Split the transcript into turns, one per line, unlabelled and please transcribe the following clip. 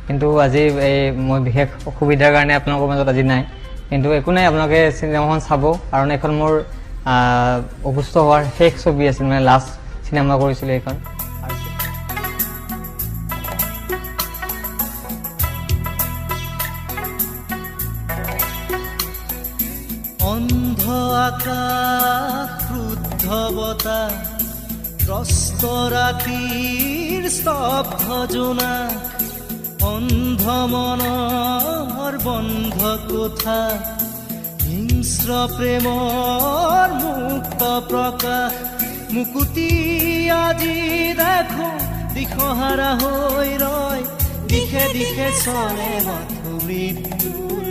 কিন্তু আজি এই মই বিশেষ অসুবিধাৰ কাৰণে আপোনালোকৰ মাজত আজি নাই, কিন্তু একো নাই, আপোনালোকে চিনেমাখন চাব। কাৰণ এইখন মোৰ অসুস্থ হোৱাৰ শেষ ছবি আছিল, মানে লাষ্ট চিনেমা কৰিছিলোঁ এইখন।
অন্ধ আকাশ, ক্ৰুদ্ধ বতাহ, ত্ৰস্ত ৰাতিৰ স্তব্ধ জোনাক, অন্ধ মনৰ বন্ধ কোঠা, হিংস্ৰ প্ৰেমৰ মুক্ত প্ৰকাশ, মুকুতি আজি দেখো দিশহাৰা হৈ ৰয়, দিশে দিশে চলে মৃত্যুৰ